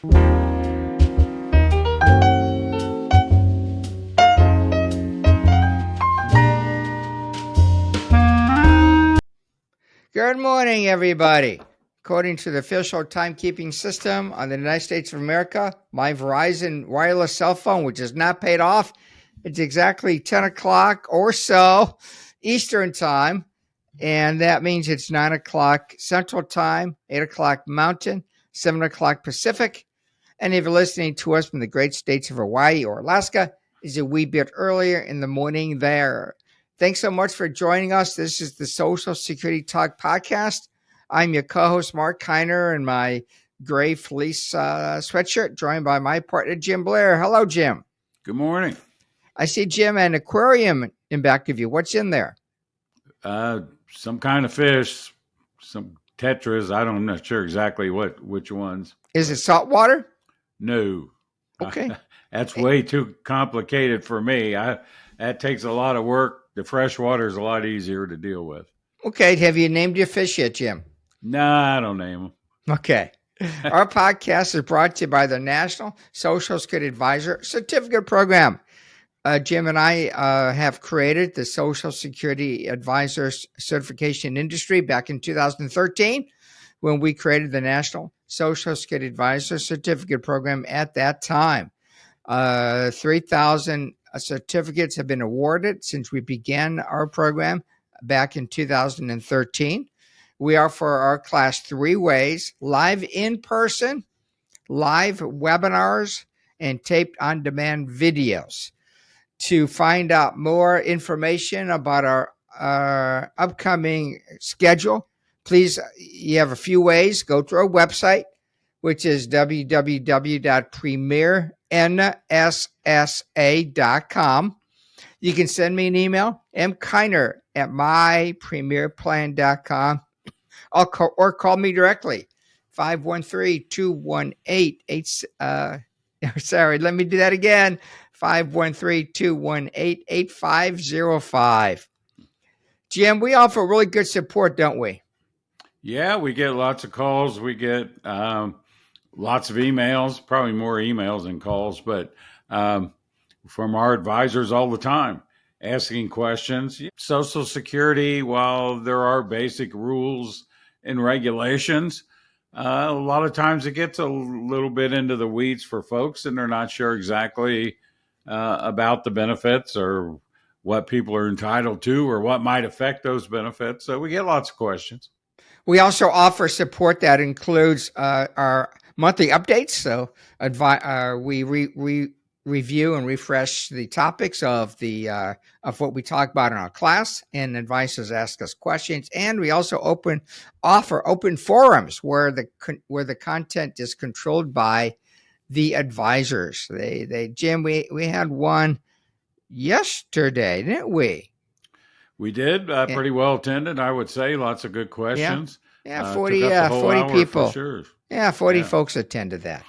Good morning, everybody. According to the official timekeeping system on the United States of America, my Verizon wireless cell phone, which is not paid off, it's exactly 10 o'clock or so Eastern time. And that means it's 9 o'clock Central time, 8 o'clock Mountain, 7 o'clock Pacific. And if you're listening to us from the great states of Hawaii or Alaska, it's a wee bit earlier in the morning there. Thanks so much for joining us. This is the Social Security Talk podcast. I'm your co-host, Marc Kiner, in my gray fleece sweatshirt, joined by my partner, Jim Blair. Hello, Jim. Good morning. I see, Jim, an aquarium in back of you. What's in there? Some kind of fish, some tetras. I'm not sure exactly which ones. Is it saltwater? No. Okay. That's way too complicated for me. That takes a lot of work. The fresh water is a lot easier to deal with. Okay. Have you named your fish yet, Jim? No, I don't name them. Okay. Our podcast is brought to you by the National Social Security Advisor Certificate Program. Jim and I have created the Social Security Advisor Certification Industry back in 2013 when we created the National Social Security Advisor Certificate Program at that time. 3,000 certificates have been awarded since we began our program back in 2013. We offer our class 3 ways: live in person, live webinars, and taped on-demand videos. To find out more information about our upcoming schedule, please, you have a few ways. Go to our website, which is www.premiernssa.com. You can send me an email, mkiner@mypremierplan.com, or call me directly, 513-218-8. Sorry, let me do that again. 513-218-8505. Jim, we offer really good support, don't we? Yeah, we get lots of calls. We get lots of emails, probably more emails than calls, but from our advisors all the time, asking questions. Social Security, while there are basic rules and regulations, a lot of times it gets a little bit into the weeds for folks, and they're not sure exactly about the benefits or what people are entitled to or what might affect those benefits. So we get lots of questions. We also offer support that includes our monthly updates. So we review and refresh the topics of what we talk about in our class, and advisors ask us questions. And we also offer open forums where the content is controlled by the advisors. Jim, we had one yesterday, didn't we? We did. Pretty well attended, I would say. Lots of good questions. Yeah, 40 people. For sure. Yeah, 40 folks attended that.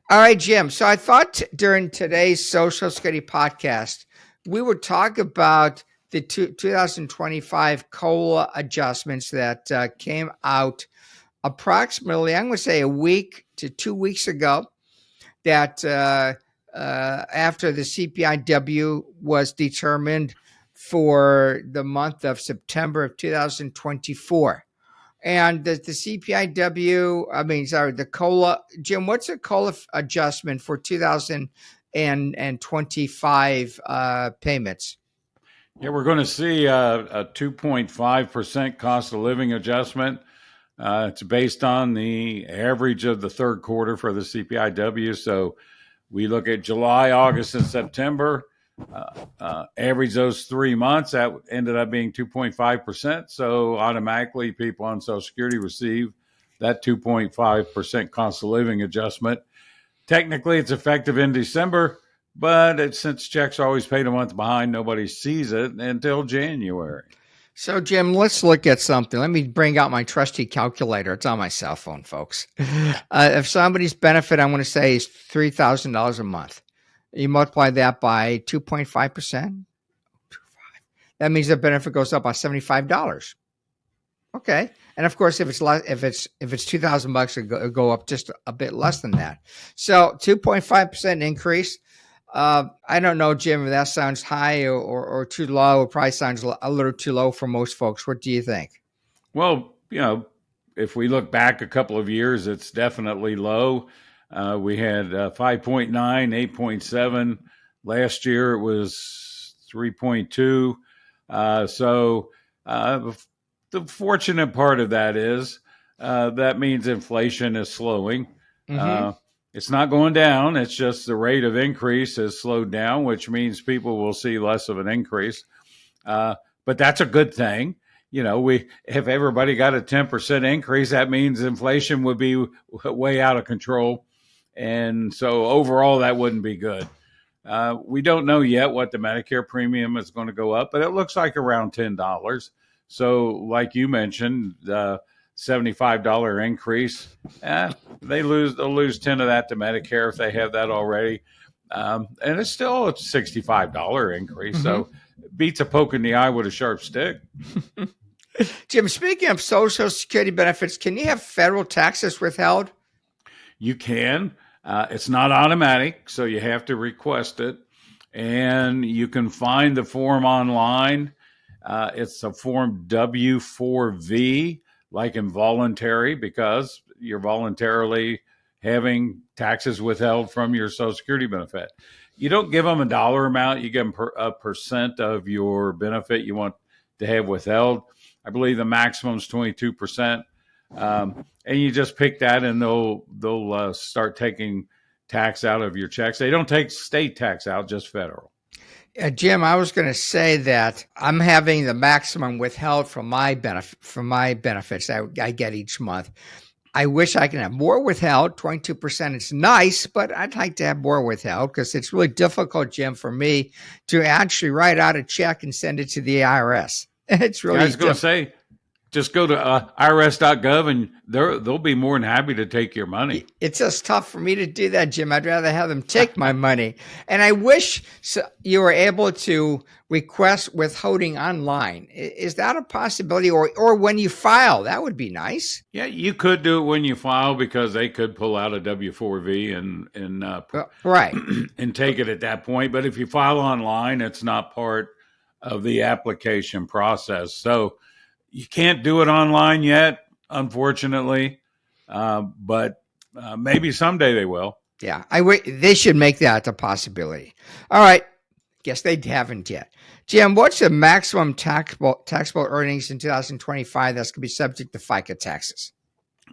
All right, Jim. So I thought during today's Social Security podcast, we would talk about the 2025 COLA adjustments that came out approximately, I'm going to say, a week to 2 weeks ago, that after the CPIW was determined for the month of September of 2024. And the CPIW, the COLA, Jim, what's a COLA adjustment for 2025 payments? Yeah, we're going to see a 2.5% cost of living adjustment. It's based on the average of the third quarter for the CPIW. So we look at July, August, and September, average those 3 months. That ended up being 2.5%. So automatically people on Social Security receive that 2.5% cost of living adjustment. Technically, it's effective in December, but since checks are always paid a month behind, nobody sees it until January. So, Jim, let's look at something. Let me bring out my trusty calculator. It's on my cell phone, folks. If somebody's benefit, I'm going to say, is $3,000 a month, you multiply that by 2.5%. That means the benefit goes up by $75. Okay. And of course, if it's less, if it's $2,000, it'll go up just a bit less than that. So 2.5% increase. I don't know, Jim, if that sounds high or too low. It probably sounds a little too low for most folks. What do you think? Well, if we look back a couple of years, it's definitely low. We had 5.9, 8.7. Last year it was 3.2. So the fortunate part of that is that means inflation is slowing. Mm-hmm. It's not going down. It's just the rate of increase has slowed down, which means people will see less of an increase. But that's a good thing. If everybody got a 10% increase, that means inflation would be way out of control. And so overall, that wouldn't be good. We don't know yet what the Medicare premium is going to go up, but it looks like around $10. So like you mentioned, the $75 increase, they'll lose 10 of that to Medicare if they have that already. And it's still a $65 increase. Mm-hmm. So beats a poke in the eye with a sharp stick. Jim, speaking of Social Security benefits, can you have federal taxes withheld? You can. It's not automatic, so you have to request it. And you can find the form online. It's a form W4V, like involuntary, because you're voluntarily having taxes withheld from your Social Security benefit. You don't give them a dollar amount. You give them a percent of your benefit you want to have withheld. I believe the maximum is 22%. And you just pick that, and they'll start taking tax out of your checks. They don't take state tax out, just federal. Jim, I was going to say that I'm having the maximum withheld from my benefits I get each month. I wish I could have more withheld. 22%. It's nice, but I'd like to have more withheld because it's really difficult, Jim, for me to actually write out a check and send it to the IRS. It's really. I was going to say, just go to irs.gov and they'll be more than happy to take your money. It's just tough for me to do that, Jim. I'd rather have them take my money. And I wish you were able to request withholding online. Is that a possibility? Or when you file, that would be nice. Yeah, you could do it when you file because they could pull out a W-4V and right. and take it at that point. But if you file online, it's not part of the application process. So you can't do it online yet, unfortunately, but maybe someday they will. Yeah, they should make that a possibility. All right, guess they haven't yet. Jim, what's the maximum taxable earnings in 2025 that's going to be subject to FICA taxes?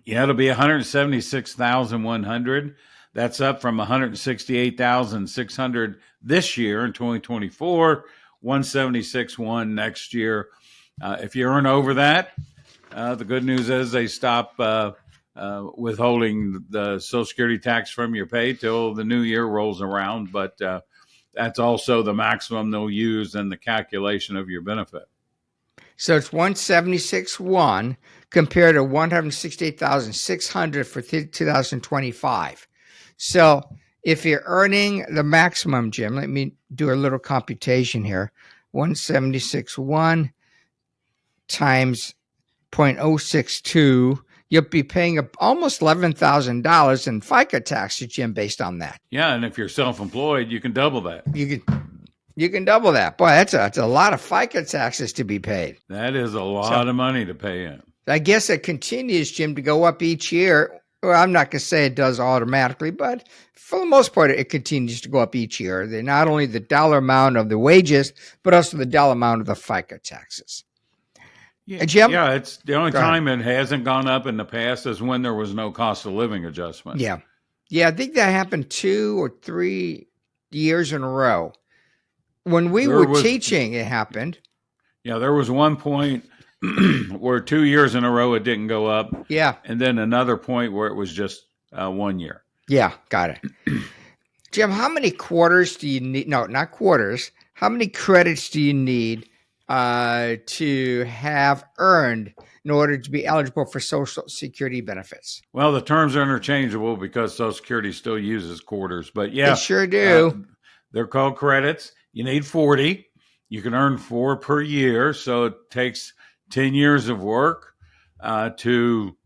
Yeah, it'll be $176,100. That's up from $168,600 this year in 2024, $176,100 next year. If you earn over that, the good news is they stop withholding the Social Security tax from your pay till the new year rolls around. But that's also the maximum they'll use in the calculation of your benefit. So it's $176,100 compared to $168,600 for 2025. So if you're earning the maximum, Jim, let me do a little computation here. $176,100 times 0.062, you'll be paying almost $11,000 in FICA taxes, Jim, based on that. Yeah, and if you're self-employed, you can double that. You can double that. Boy, that's a lot of FICA taxes to be paid. That is a lot of money to pay in. I guess it continues, Jim, to go up each year. Well, I'm not going to say it does automatically, but for the most part, it continues to go up each year. They're not only the dollar amount of the wages, but also the dollar amount of the FICA taxes. Yeah, Jim? Yeah, it's the only time it hasn't gone up in the past is when there was no cost of living adjustment. Yeah. Yeah, I think that happened 2 or 3 years in a row. When we were teaching, it happened. Yeah, there was one point where 2 years in a row it didn't go up. Yeah. And then another point where it was just 1 year. Yeah, got it. Jim, how many quarters do you need? No, not quarters. How many credits do you need to have earned in order to be eligible for Social Security benefits? Well, the terms are interchangeable because Social Security still uses quarters. But yeah, they sure do. They're called credits. You need 40. You can earn 4 per year. So it takes 10 years of work. to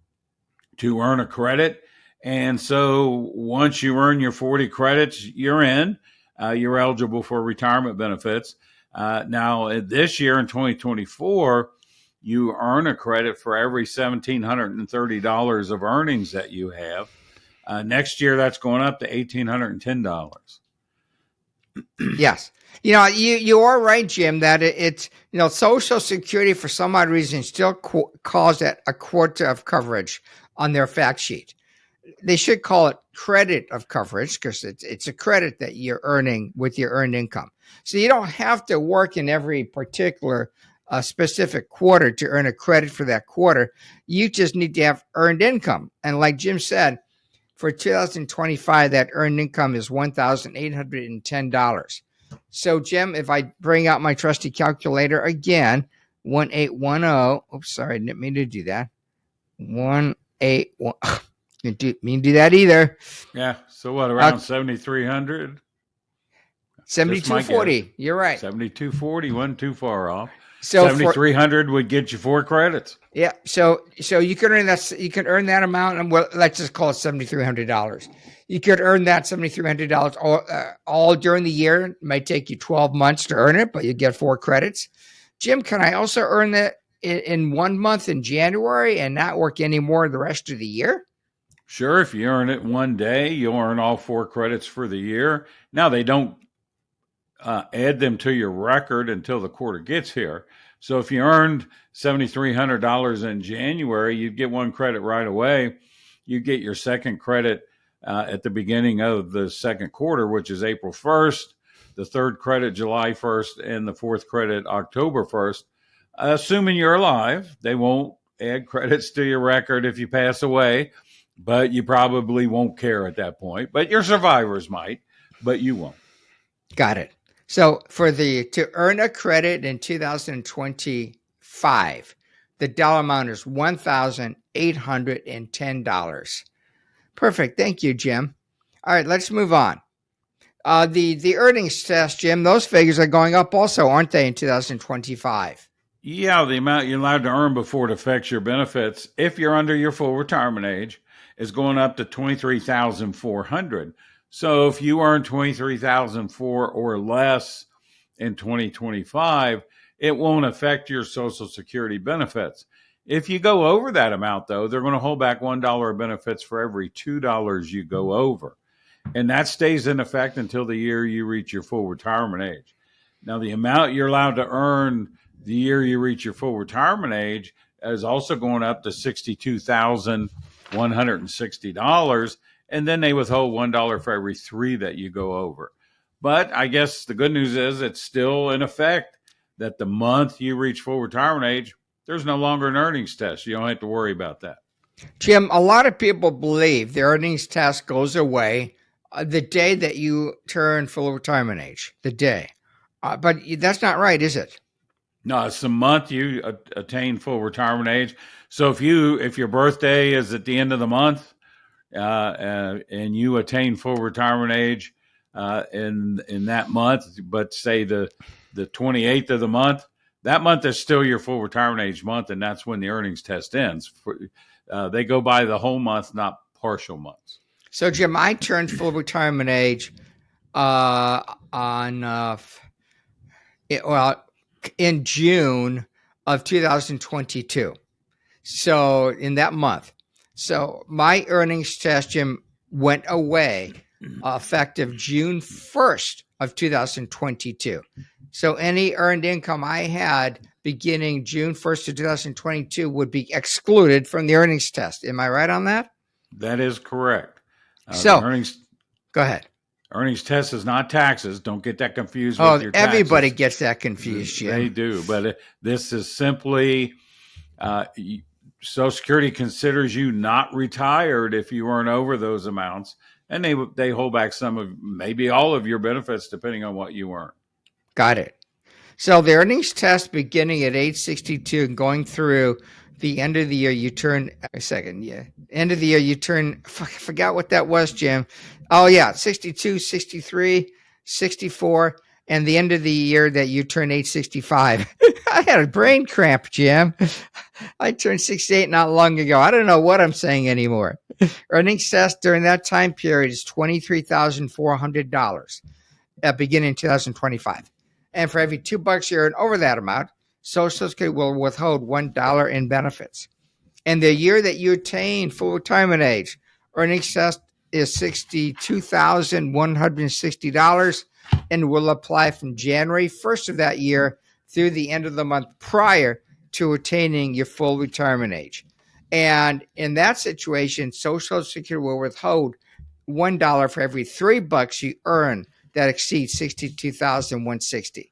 earn a credit. And so once you earn your 40 credits, you're in. You're eligible for retirement benefits. Now, this year in 2024, you earn a credit for every $1,730 of earnings that you have. Next year, that's going up to $1,810. Yes. You are right, Jim, that it's, Social Security for some odd reason still calls it a quarter of coverage on their fact sheet. They should call it credit of coverage because it's a credit that you're earning with your earned income. So you don't have to work in every particular specific quarter to earn a credit for that quarter. You just need to have earned income. And like Jim said, for 2025, that earned income is $1,810. So, Jim, if I bring out my trusty calculator again, 1810. Oops, sorry, I didn't mean to do that. 181. Didn't mean to do that either. Yeah. So what, around 7,300? 7240. You're right. 7240 wasn't too far off. So 7,300 would get you 4 credits. Yeah. So you can earn that. You can earn that amount, and let's just call it $7,300. You could earn that $7,300 all during the year. It might take you 12 months to earn it, but you get 4 credits. Jim, can I also earn that in 1 month in January and not work any more the rest of the year? Sure. If you earn it one day, you'll earn all 4 credits for the year. Now, they don't add them to your record until the quarter gets here. So if you earned $7,300 in January, you'd get 1 credit right away. You get your second credit at the beginning of the second quarter, which is April 1st, the third credit July 1st, and the fourth credit October 1st. Assuming you're alive, they won't add credits to your record if you pass away, but you probably won't care at that point. But your survivors might, but you won't. Got it. So to earn a credit in 2025, the dollar amount is $1,810. Perfect. Thank you, Jim. All right, let's move on. The earnings test, Jim, those figures are going up also, aren't they, in 2025? Yeah, the amount you're allowed to earn before it affects your benefits, if you're under your full retirement age, is going up to $23,400. So if you earn $23,400 or less in 2025, it won't affect your Social Security benefits. If you go over that amount, though, they're going to hold back $1 of benefits for every $2 you go over. And that stays in effect until the year you reach your full retirement age. Now, the amount you're allowed to earn the year you reach your full retirement age is also going up to $62,160. And then they withhold $1 for every 3 that you go over. But I guess the good news is it's still in effect that the month you reach full retirement age, there's no longer an earnings test. You don't have to worry about that. Jim, a lot of people believe the earnings test goes away the day that you turn full retirement age, the day. But that's not right, is it? No, it's the month you attain full retirement age. So if your birthday is at the end of the month, and you attain full retirement age in that month, but say the 28th of the month, that month is still your full retirement age month, and that's when the earnings test ends. They go by the whole month, not partial months. So, Jim, I turned full retirement age in June of 2022. So in that month. So my earnings test, Jim, went away effective June 1st of 2022. So any earned income I had beginning June 1st of 2022 would be excluded from the earnings test. Am I right on that? That is correct. Go ahead. Earnings test is not taxes. Don't get that confused with your taxes. Everybody gets that confused, Jim. They do, but this is simply Social Security considers you not retired if you earn over those amounts, and they hold back some of, maybe all of your benefits depending on what you earn. Got it. So the earnings test beginning at age 62 and going through the end of the year, you turn end of the year, you turn, I forgot what that was, Jim. Oh yeah, 62, 63, 64. and the end of the year that you turn age 65. I had a brain cramp, Jim. I turned 68 not long ago. I don't know what I'm saying anymore. Earnings test during that time period is $23,400 beginning 2025. And for every $2 you earn over that amount, Social Security will withhold $1 in benefits. And the year that you attain full retirement age, earnings test is $62,160 and will apply from January 1st of that year through the end of the month prior to attaining your full retirement age. And in that situation, Social Security will withhold $1 for every $3 you earn that exceeds $62,160.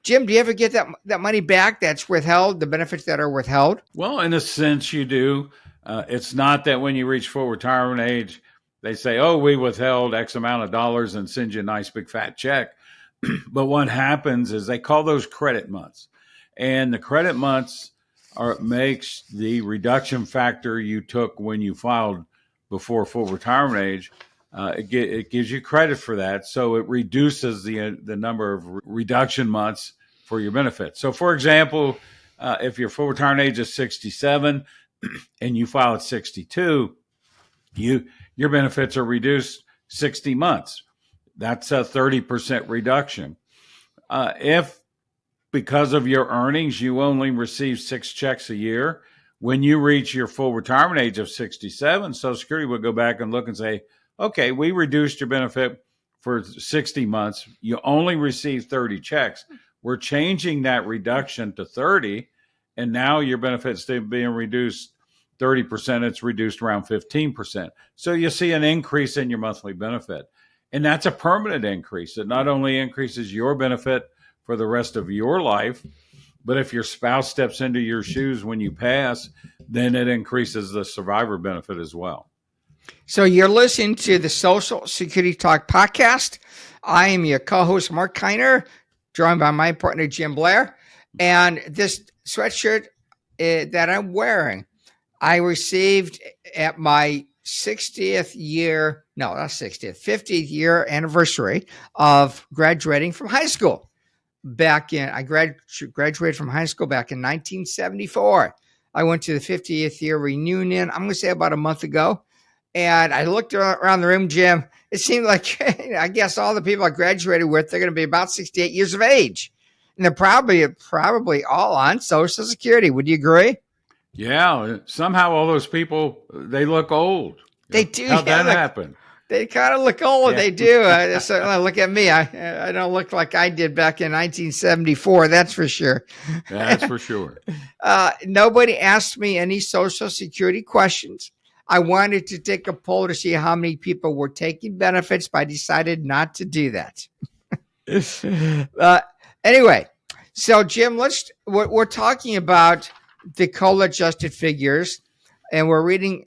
Jim, do you ever get that money back that's withheld, the benefits that are withheld? Well, in a sense, you do. It's not that when you reach full retirement age, they say, oh, we withheld X amount of dollars and send you a nice big fat check. But what happens is they call those credit months. And the credit months makes the reduction factor you took when you filed before full retirement age. It gives you credit for that. So it reduces the number of reduction months for your benefits. So, for example, if your full retirement age is 67 and you file at 62, your benefits are reduced 60 months. That's a 30% reduction. If because of your earnings, you only receive 6 checks a year, when you reach your full retirement age of 67, Social Security will go back and look and say, okay, we reduced your benefit for 60 months. You only received 30 checks. We're changing that reduction to 30, and now your benefit's being reduced 30%. It's reduced around 15%. So you see an increase in your monthly benefit. And that's a permanent increase. It not only increases your benefit for the rest of your life, but if your spouse steps into your shoes when you pass, then it increases the survivor benefit as well. So you're listening to the Social Security Talk podcast. I am your co-host, Marc Kiner, joined by my partner, Jim Blair. And this sweatshirt that I'm wearing, I received at my 50th year anniversary of graduating from high school. I graduated from high school back in 1974. I went to the 50th year reunion, I'm going to say about a month ago. And I looked around the room, Jim. It seemed like, I guess all the people I graduated with, they're going to be about 68 years of age. And they're probably all on Social Security. Would you agree? Yeah. Somehow all those people, they look old. They do. How'd that happen? They kind of look old. Yeah. They do. Look at me. I don't look like I did back in 1974. That's for sure. That's for sure. Nobody asked me any Social Security questions. I wanted to take a poll to see how many people were taking benefits, but I decided not to do that. Anyway, so Jim, we're talking about the COLA adjusted figures, and we're reading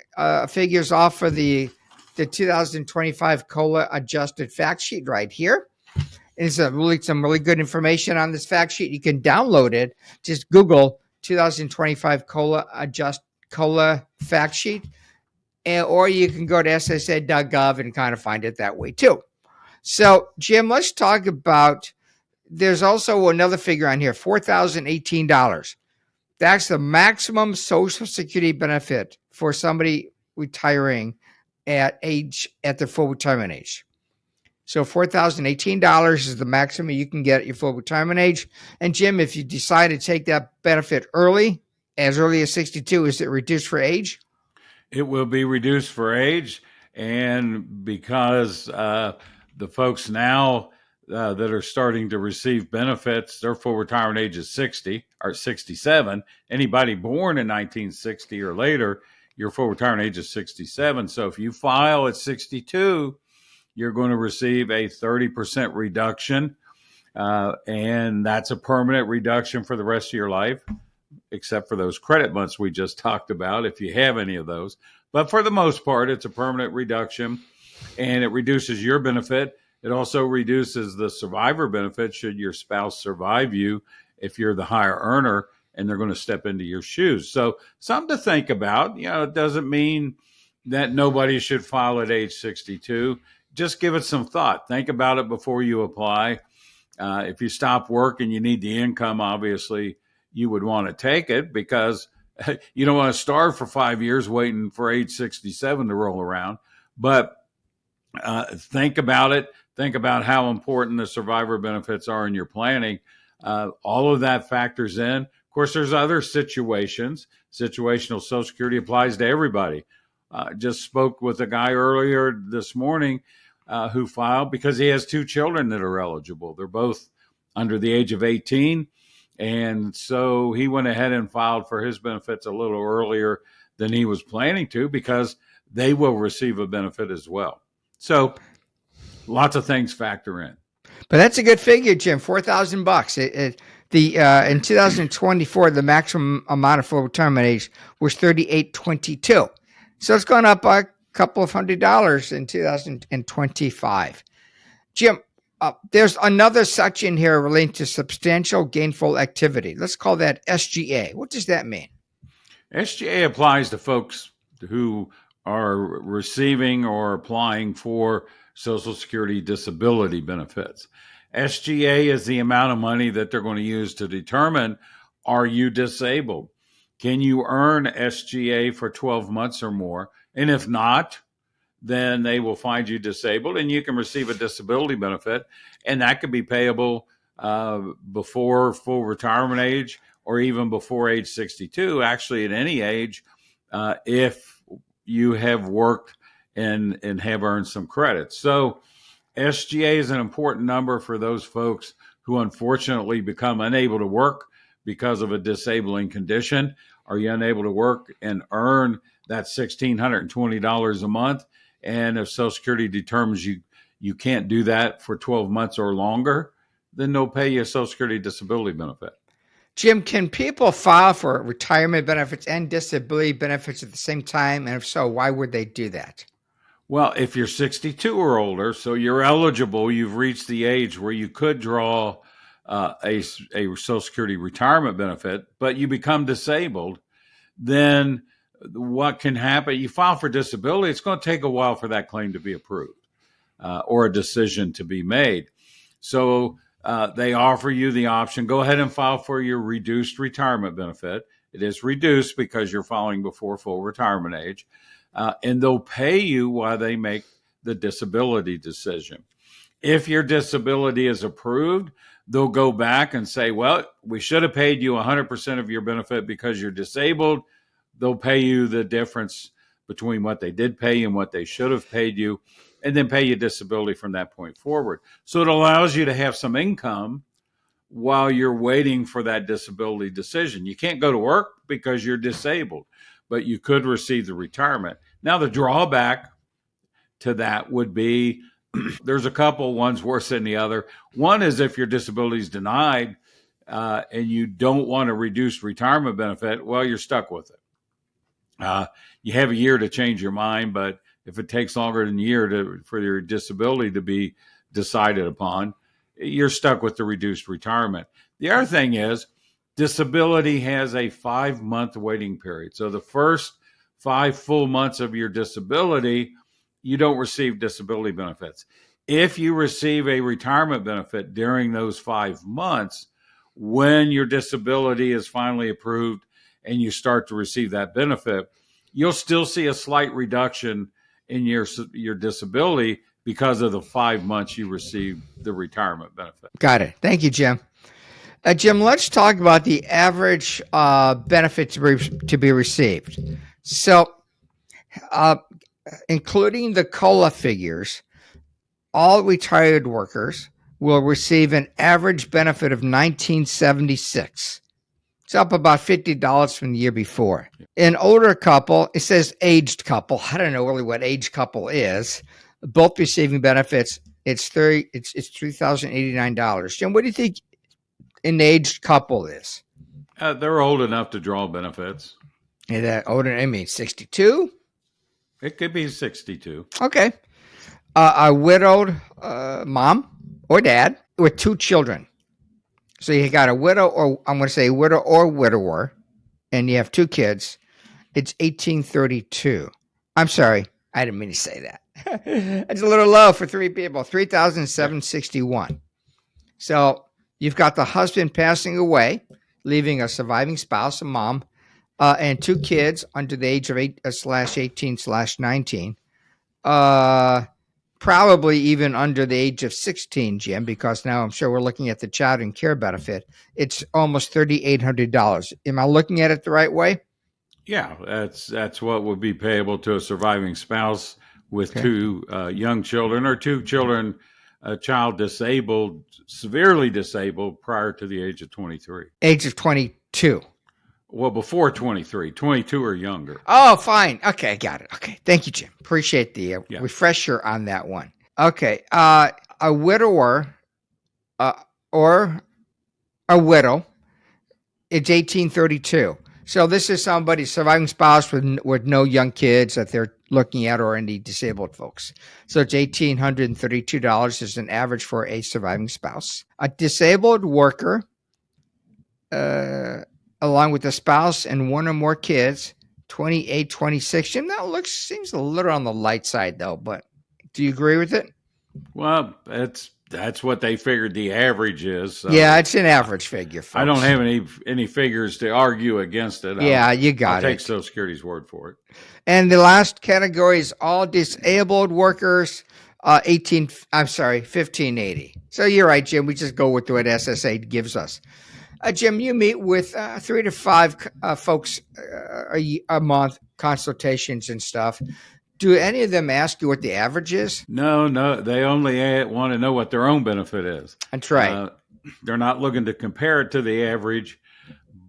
figures off of the 2025 COLA adjusted fact sheet right here. It's some really good information on this fact sheet. You can download it. Just Google 2025 COLA fact sheet. Or you can go to ssa.gov and kind of find it that way too. So, Jim, let's talk about, there's also another figure on here, $4,018. That's the maximum Social Security benefit for somebody retiring at the full retirement age. So $4,018 is the maximum you can get at your full retirement age. And Jim, if you decide to take that benefit as early as 62, is it reduced for age? It will be reduced for age, and because the folks now that are starting to receive benefits, their full retirement age is 60 or 67. Anybody born in 1960 or later, your full retirement age is 67. So if you file at 62, you're going to receive a 30% reduction, and that's a permanent reduction for the rest of your life, except for those credit months we just talked about, if you have any of those. But for the most part, it's a permanent reduction, and it reduces your benefit. It also reduces the survivor benefit should your spouse survive you if you're the higher earner and they're going to step into your shoes. So something to think about. It doesn't mean that nobody should file at age 62. Just give it some thought. Think about it before you apply. If you stop work and you need the income, obviously you would want to take it because you don't want to starve for 5 years waiting for age 67 to roll around. But think about it. Think about how important the survivor benefits are in your planning. All of that factors in. Of course, there's other situations. Situational Social Security applies to everybody. Just spoke with a guy earlier this morning who filed because he has two children that are eligible. They're both under the age of 18. And so he went ahead and filed for his benefits a little earlier than he was planning to because they will receive a benefit as well. So lots of things factor in. But that's a good figure, Jim. $4,000. In 2024, the maximum amount of full retirement age was 38.22. So it's gone up a couple of $100 in 2025. Jim, there's another section here relating to substantial gainful activity. Let's call that SGA. What does that mean? SGA applies to folks who are receiving or applying for Social Security disability benefits. SGA is the amount of money that they're going to use to determine, are you disabled? Can you earn SGA for 12 months or more? And if not, then they will find you disabled and you can receive a disability benefit. And that could be payable before full retirement age or even before age 62, actually at any age, if you have worked and have earned some credits. So SGA is an important number for those folks who unfortunately become unable to work because of a disabling condition. Are you unable to work and earn that $1,620 a month? And if Social Security determines you can't do that for 12 months or longer, then they'll pay you a Social Security disability benefit. Jim, can people file for retirement benefits and disability benefits at the same time? And if so, why would they do that? Well, if you're 62 or older, so you're eligible, you've reached the age where you could draw a Social Security retirement benefit, but you become disabled, then what can happen? You file for disability. It's going to take a while for that claim to be approved or a decision to be made. So they offer you the option, go ahead and file for your reduced retirement benefit. It is reduced because you're filing before full retirement age. And they'll pay you while they make the disability decision. If your disability is approved, they'll go back and say, well, we should have paid you 100% of your benefit because you're disabled. They'll pay you the difference between what they did pay you and what they should have paid you, and then pay you disability from that point forward. So it allows you to have some income while you're waiting for that disability decision. You can't go to work because you're disabled, but you could receive the retirement. Now, the drawback to that would be there's a couple, one's worse than the other. One is if your disability is denied and you don't want a reduced retirement benefit, well, you're stuck with it. You have a year to change your mind, but if it takes longer than a year for your disability to be decided upon, you're stuck with the reduced retirement. The other thing is disability has a 5-month waiting period. So the first 5 full months of your disability, you don't receive disability benefits. If you receive a retirement benefit during those 5 months, when your disability is finally approved and you start to receive that benefit, you'll still see a slight reduction in your disability because of the 5 months you received the retirement benefit. Got it. Thank you, Jim. Jim, let's talk about the average benefit to be received. So, including the COLA figures, all retired workers will receive an average benefit of $1,976. It's up about $50 from the year before. An older couple, it says aged couple. I don't know really what age couple is. Both receiving benefits. It's $3,089. Jim, what do you think an aged couple is? They're old enough to draw benefits. Is that older? I mean, 62? It could be 62. Okay. A widowed mom or dad with 2 children. So you got a widow, or I'm going to say widow or widower, and you have 2 kids. It's $1,832. I'm sorry, I didn't mean to say that. It's a little low for 3 people. $3,761. So you've got the husband passing away, leaving a surviving spouse, a mom, and 2 kids under the age of 8/18/19. Probably even under the age of 16, Jim, because now I'm sure we're looking at the child and care benefit. It's almost $3,800. Am I looking at it the right way? Yeah, that's what would be payable to a surviving spouse with Okay. 2 young children or 2 children, a child disabled, severely disabled prior to the age of 23. Age of 22. Well, before 23, 22 or younger. Oh, fine. Okay, got it. Okay. Thank you, Jim. Appreciate the Yeah. refresher on that one. Okay. A widower or a widow, it's 1832. So this is somebody, surviving spouse with no young kids that they're looking at or any disabled folks. So it's $1,832 is an average for a surviving spouse. A disabled worker, along with the spouse and 1 or more kids, 2826. And that seems a little on the light side though, but do you agree with it? Well, that's what they figured the average is. So Yeah, it's an average figure, folks. I don't have any figures to argue against it. Yeah, you got I'll it. take Social Security's word for it. And the last category is all disabled workers, 1580. So you're right, Jim. We just go with what SSA gives us. Jim, you meet with 3 to 5 folks a month, consultations and stuff. Do any of them ask you what the average is? No. They only want to know what their own benefit is. That's right. They're not looking to compare it to the average,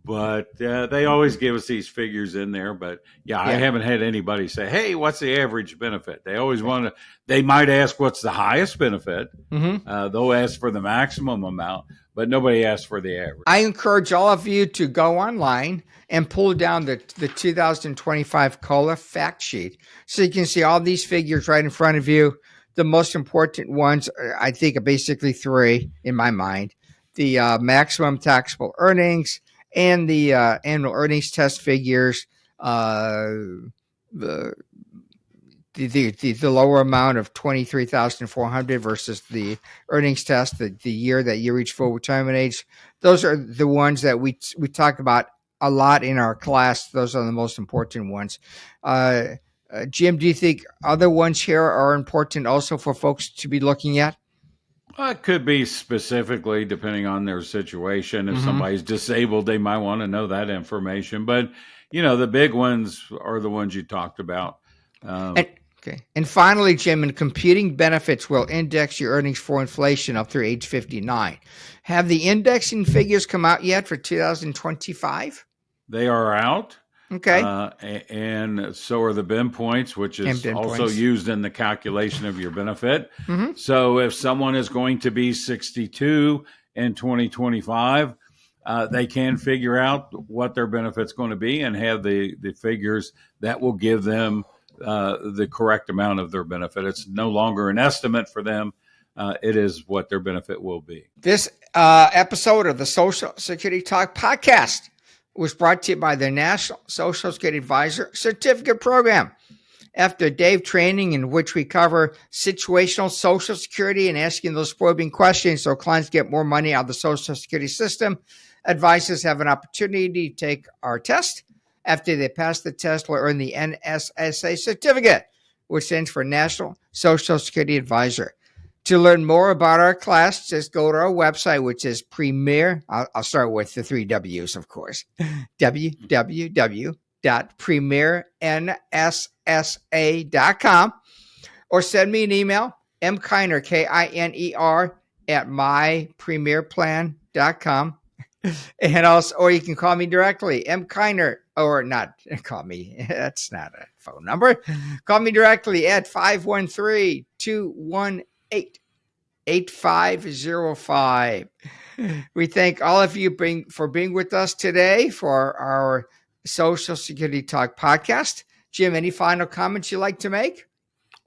but they always give us these figures in there. But I haven't had anybody say, "Hey, what's the average benefit?" They always want to. They might ask, "What's the highest benefit?" Mm-hmm. They'll ask for the maximum amount, but nobody asks for the average. I encourage all of you to go online and pull down the 2025 COLA fact sheet so you can see all these figures right in front of you. The most important ones, I think, are basically 3 in my mind: the maximum taxable earnings and the annual earnings test figures, the lower amount of 23,400 versus the earnings test, the year that you reach full retirement age. Those are the ones that we talk about a lot in our class. Those are the most important ones. Jim, do you think other ones here are important also for folks to be looking at? It could be specifically depending on their situation. If somebody's disabled, they might want to know that information. But, the big ones are the ones you talked about. And finally, Jim, in computing benefits will index your earnings for inflation up through age 59. Have the indexing figures come out yet for 2025? They are out. Okay. And so are the BIM points, which is also used in the calculation of your benefit. Mm-hmm. So if someone is going to be 62 in 2025, they can figure out what their benefit's going to be and have the figures that will give them the correct amount of their benefit. It's no longer an estimate for them. It is what their benefit will be. This episode of the Social Security Talk podcast was brought to you by the National Social Security Advisor Certificate Program. After a day of training in which we cover situational Social Security and asking those probing questions so clients get more money out of the Social Security system, advisors have an opportunity to take our test. After they pass the test, will earn the NSSA certificate, which stands for National Social Security Advisor. To learn more about our class, just go to our website, which is Premier. I'll start with the 3 W's, of course. www.premiernssa.com, or send me an email, mkiner, Kiner, at mypremierplan.com. And also, or you can call me directly, mkiner, or not call me. That's not a phone number. Call me directly at 513-218-8505. We thank all of you for being with us today for our Social Security Talk podcast. Jim, any final comments you'd like to make?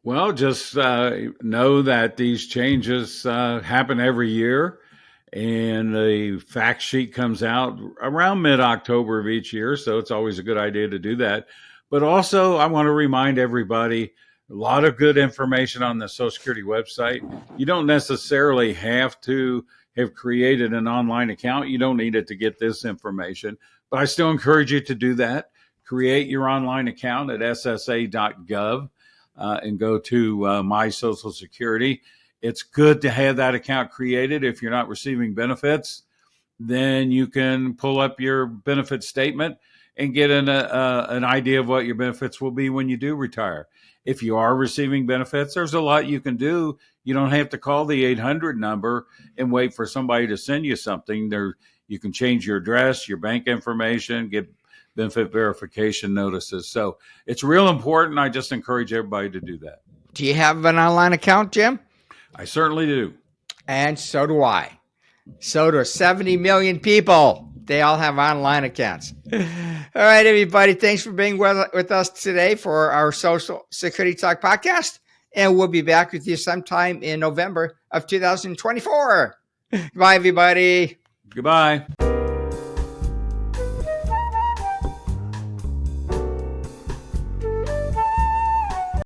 Well, just know that these changes happen every year. And the fact sheet comes out around mid-October of each year, so it's always a good idea to do that. But also, I want to remind everybody, a lot of good information on the Social Security website. You don't necessarily have to have created an online account. You don't need it to get this information, but I still encourage you to do that. Create your online account at ssa.gov and go to My Social Security. It's good to have that account created. If you're not receiving benefits, then you can pull up your benefit statement and get an idea of what your benefits will be when you do retire. If you are receiving benefits, there's a lot you can do. You don't have to call the 800 number and wait for somebody to send you something. You can change your address, your bank information, get benefit verification notices. So it's real important. I just encourage everybody to do that. Do you have an online account, Jim? I certainly do. And so do I. So do 70 million people. They all have online accounts. All right, everybody. Thanks for being with us today for our Social Security Talk podcast. And we'll be back with you sometime in November of 2024. Bye, everybody. Goodbye.